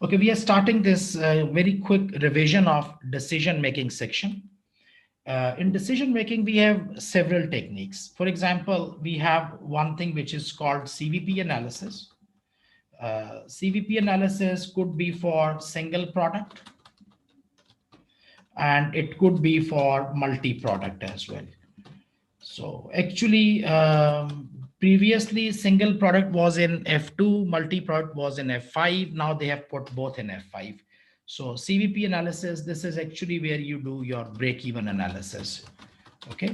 Okay, we are starting this very quick revision of decision-making section. In decision-making, we have several techniques. For example, we have one thing which is called CVP analysis. CVP analysis could be for single product, and it could be for multi-product as well. So actually, previously single product was in F2, multi-product was in F5. Now they have put both in F5. So CVP analysis, this is actually where you do your break-even analysis. Okay.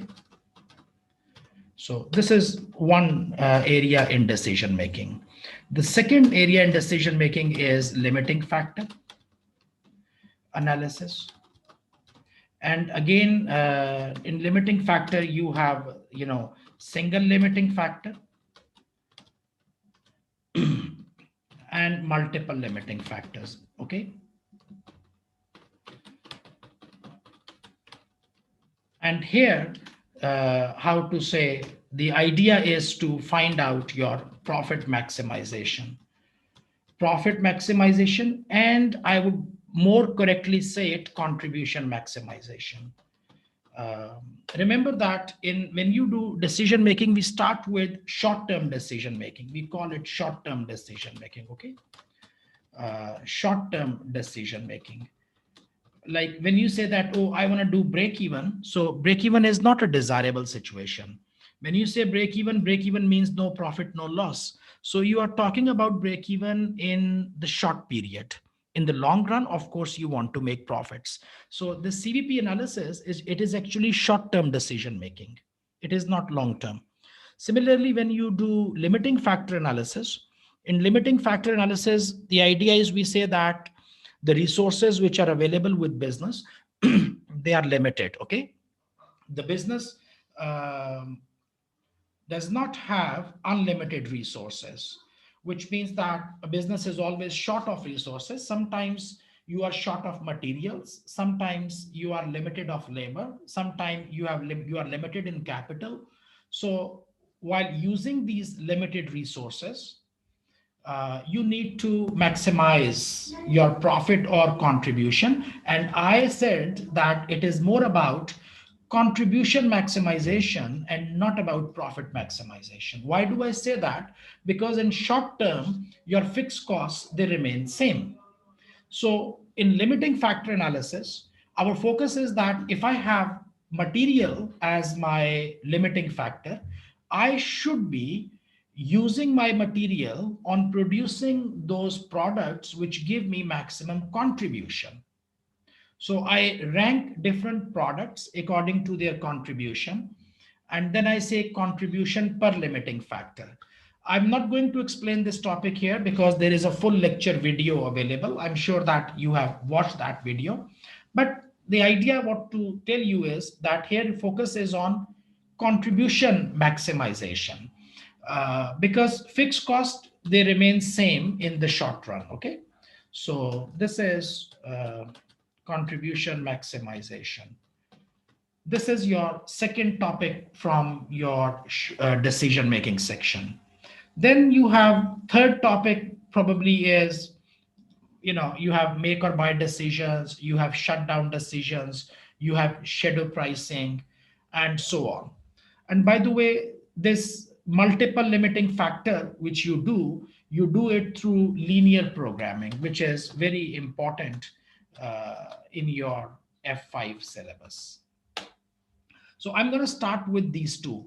So this is one area in decision making. The second area in decision making is limiting factor analysis. And again, in limiting factor, you have, single limiting factor and multiple limiting factors. Okay. And here, how to say, the idea is to find out your profit maximization. Profit maximization, and I would more correctly say it, contribution maximization. Remember that when you do decision making, we start with short-term decision making. We call it short-term decision making. Okay, short-term decision making. Like when you say that, oh, I want to do break even. So break even is not a desirable situation. When you say break even means no profit, no loss. So you are talking about break even in the short period. In the long run, of course, you want to make profits. So the CVP analysis is actually short-term decision making. It is not long-term. Similarly, when you do limiting factor analysis, in limiting factor analysis, the idea is we say that the resources which are available with business, they are limited. Okay. The business does not have unlimited resources, which means that a business is always short of resources. Sometimes you are short of materials. Sometimes you are limited of labor. Sometimes you are limited in capital. So while using these limited resources, you need to maximize your profit or contribution. And I said that it is more about contribution maximization and not about profit maximization. Why do I say that? Because in short term, your fixed costs, they remain same. So in limiting factor analysis, our focus is that if I have material as my limiting factor, I should be using my material on producing those products which give me maximum contribution. So I rank different products according to their contribution. And then I say contribution per limiting factor. I'm not going to explain this topic here because there is a full lecture video available. I'm sure that you have watched that video. But the idea what to tell you is that here focus is on contribution maximization. Because fixed cost, they remain same in the short run. Okay. So this is contribution maximization. This is your second topic from your decision-making section. Then you have third topic probably is, you have make or buy decisions, you have shutdown decisions, you have shadow pricing, and so on. And by the way, this multiple limiting factor, which you do it through linear programming, which is very important in your F5 syllabus. So I'm going to start with these two.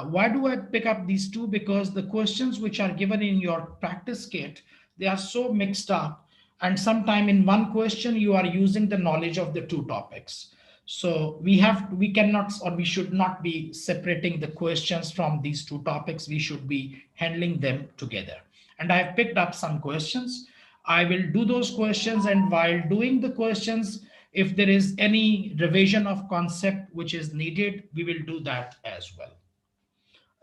Why do I pick up these two? Because the questions which are given in your practice kit, they are so mixed up. And sometime in one question, you are using the knowledge of the two topics. So we cannot, or we should not be separating the questions from these two topics. We should be handling them together. And I have picked up some questions. I will do those questions, and while doing the questions, if there is any revision of concept which is needed, we will do that as well.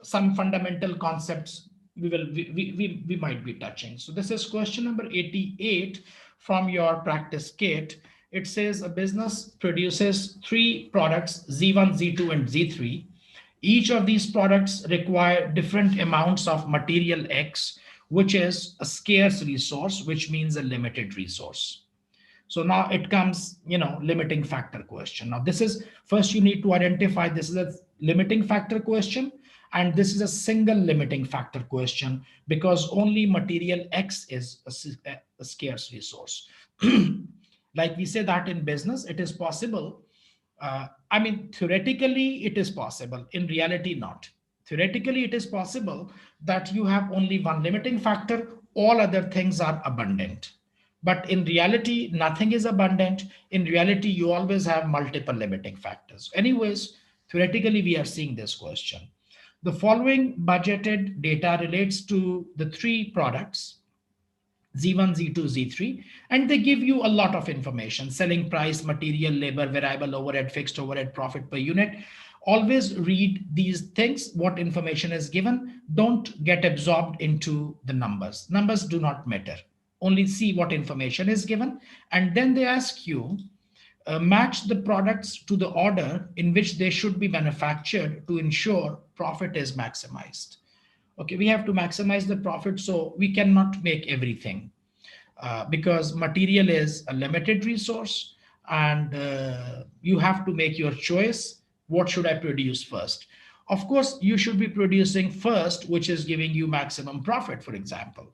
Some fundamental concepts we might be touching. So this is question number 88 from your practice kit. It says a business produces 3 products, Z1, Z2, and Z3. Each of these products require different amounts of material X. which is a scarce resource, which means a limited resource. So now it comes, limiting factor question. Now this is, first you need to identify this is a limiting factor question, and this is a single limiting factor question because only material X is a scarce resource. Like we say that in business, it is possible. I mean, theoretically, it is possible. In reality, not. Theoretically, it is possible that you have only one limiting factor, all other things are abundant. But in reality, nothing is abundant. In reality, you always have multiple limiting factors. Anyways, theoretically, we are seeing this question. The following budgeted data relates to the three products Z1, Z2, Z3, and they give you a lot of information: selling price, material, labor, variable overhead, fixed overhead, profit per unit. Always read these things, what information is given. Don't get absorbed into the numbers. Numbers do not matter. Only see what information is given. And then they ask you, match the products to the order in which they should be manufactured to ensure profit is maximized. Okay, we have to maximize the profit, so we cannot make everything because material is a limited resource, and you have to make your choice. What should I produce first? Of course, you should be producing first, which is giving you maximum profit, for example.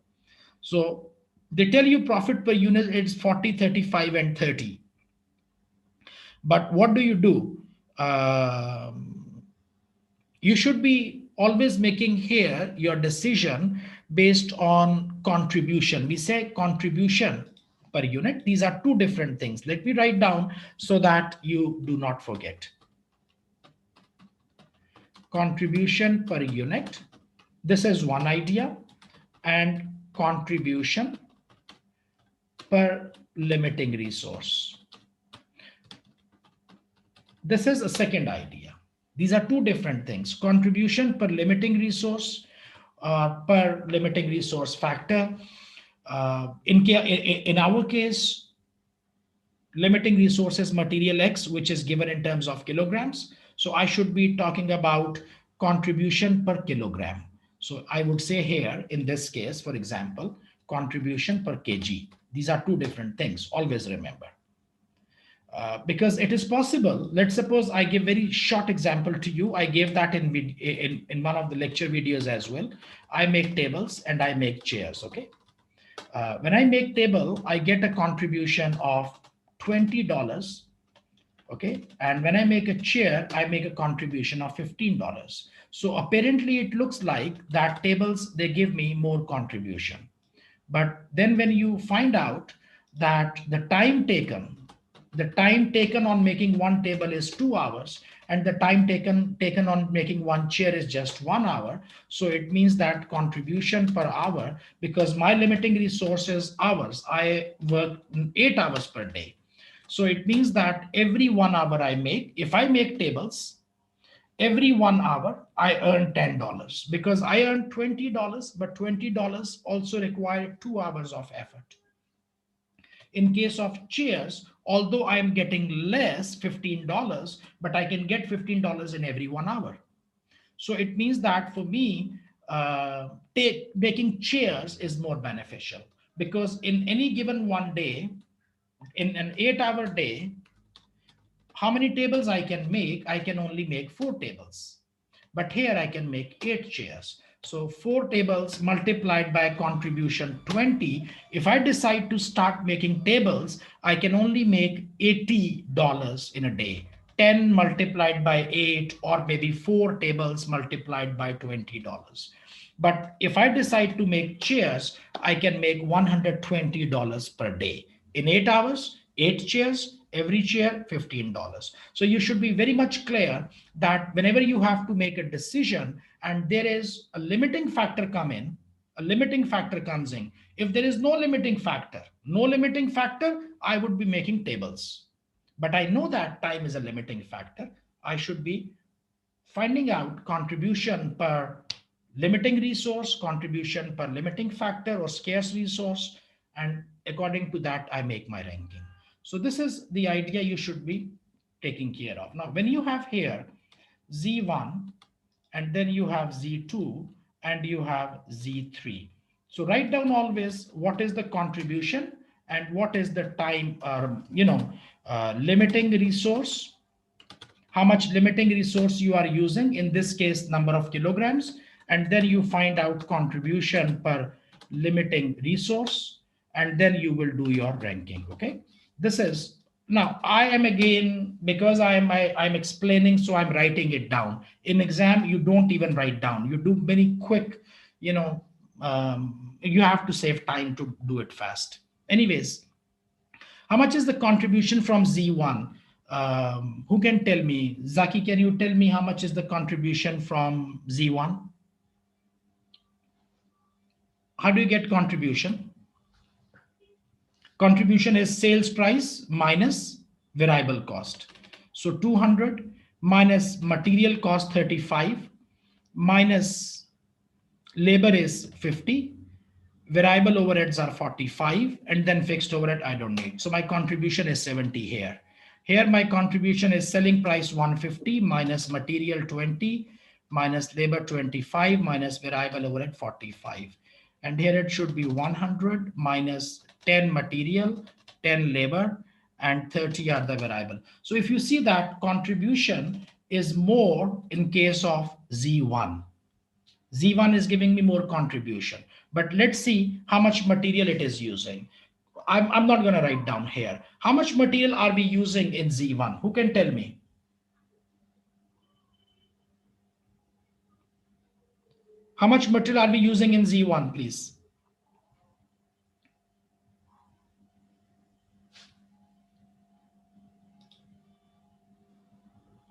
So they tell you profit per unit is 40, 35, and 30. But what do you do? You should be always making here your decision based on contribution. We say contribution per unit. These are two different things. Let me write down so that you do not forget. Contribution per unit. This is one idea. And contribution per limiting resource. This is a second idea. These are two different things. Contribution per limiting resource, per limiting resource factor. In our case, limiting resources material X, which is given in terms of kilograms. So I should be talking about contribution per kilogram. So I would say here, in this case, for example, contribution per kg. These are two different things. Always remember. Because it is possible. Let's suppose I give very short example to you. I gave that in one of the lecture videos as well. I make tables and I make chairs. Okay. When I make table, I get a contribution of $20. Okay. And when I make a chair, I make a contribution of $15. So apparently it looks like that tables, they give me more contribution. But then when you find out that the time taken on making one table is 2 hours, and the time taken on making one chair is just 1 hour. So it means that contribution per hour, because my limiting resource is hours, I work 8 hours per day. So it means that every 1 hour I make, if I make tables, every 1 hour I earn $10 because I earn $20, but $20 also require 2 hours of effort. In case of chairs, although I am getting less, $15, but I can get $15 in every 1 hour. So it means that for me, making chairs is more beneficial because in any given one day, in an 8-hour day, how many tables I can make? I can only make 4 tables. But here I can make 8 chairs. So 4 tables multiplied by contribution 20. If I decide to start making tables, I can only make $80 in a day. 10 multiplied by 8, or maybe 4 tables multiplied by $20. But if I decide to make chairs, I can make $120 per day. In 8 hours, 8 chairs, every chair $15. So you should be very much clear that whenever you have to make a decision and there is a limiting factor a limiting factor comes in. If there is no limiting factor, I would be making tables. But I know that time is a limiting factor. I should be finding out contribution per limiting resource, contribution per limiting factor or scarce resource, and according to that, I make my ranking. So this is the idea you should be taking care of. Now, when you have here Z1, and then you have Z2, and you have Z3. So write down always what is the contribution and what is the time or limiting resource, how much limiting resource you are using, in this case number of kilograms, and then you find out contribution per limiting resource, and then you will do your ranking. Okay, this is, now I am again, because I'm explaining, so I'm writing it down. In exam you don't even write down, you do very quick, you know you have to save time to do it fast. Anyways, how much is the contribution from Z1? Who can tell me? Zaki, can you tell me how much is the contribution from Z1? How do you get contribution? Contribution is sales price minus variable cost. So 200 minus material cost 35 minus labor is 50, variable overheads are 45, and then fixed overhead I don't need. So my contribution is 70 here. Here my contribution is selling price 150 minus material 20 minus labor 25 minus variable overhead 45. And here it should be 100 minus 10 material, 10 labor, and 30 are the variable. So if you see that contribution is more in case of Z1. Z1 is giving me more contribution. But let's see how much material it is using. I'm not going to write down here. How much material are we using in Z1? Who can tell me? How much material are we using in Z1, please?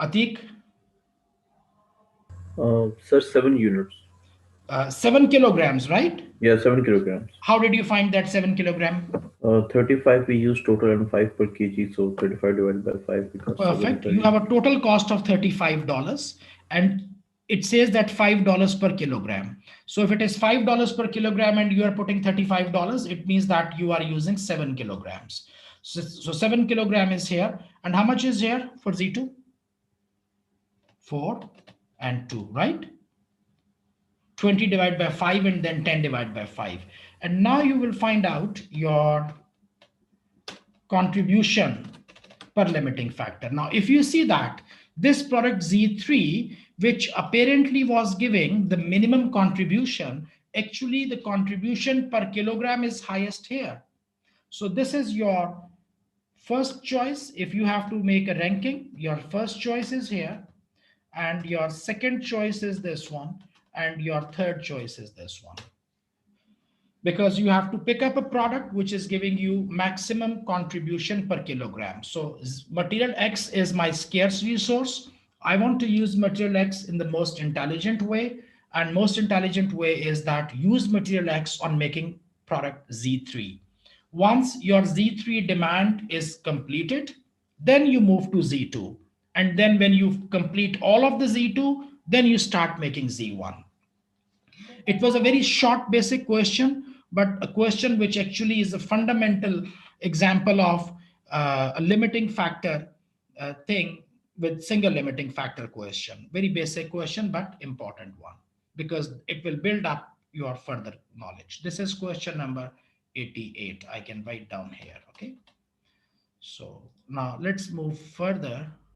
Atik? Sir, 7 units. 7 kilograms, right? Yeah, 7 kilograms. How did you find that 7 kilogram? 35 we use total and 5 per kg, so 35 divided by 5 because 7 Perfect. You have a total cost of $35, and it says that $5 per kilogram. So if it is $5 per kilogram and you are putting $35, it means that you are using 7 kilograms. So 7 kilogram is here. And how much is here for Z2? 4 and 2, right? 20 divided by 5 and then 10 divided by 5. And now you will find out your contribution per limiting factor. Now, if you see that this product Z3, which apparently was giving the minimum contribution, actually the contribution per kilogram is highest here. So this is your first choice. If you have to make a ranking, your first choice is here, and your second choice is this one, and your third choice is this one, because you have to pick up a product which is giving you maximum contribution per kilogram. So material X is my scarce resource. I want to use material X in the most intelligent way. And most intelligent way is that use material X on making product Z3. Once your Z3 demand is completed, then you move to Z2. And then when you complete all of the Z2, then you start making Z1. It was a very short basic question, but a question which actually is a fundamental example of a limiting factor thing with single limiting factor question. Very basic question, but important one, because it will build up your further knowledge. This is question number 88. I can write down here. Okay. So now let's move further.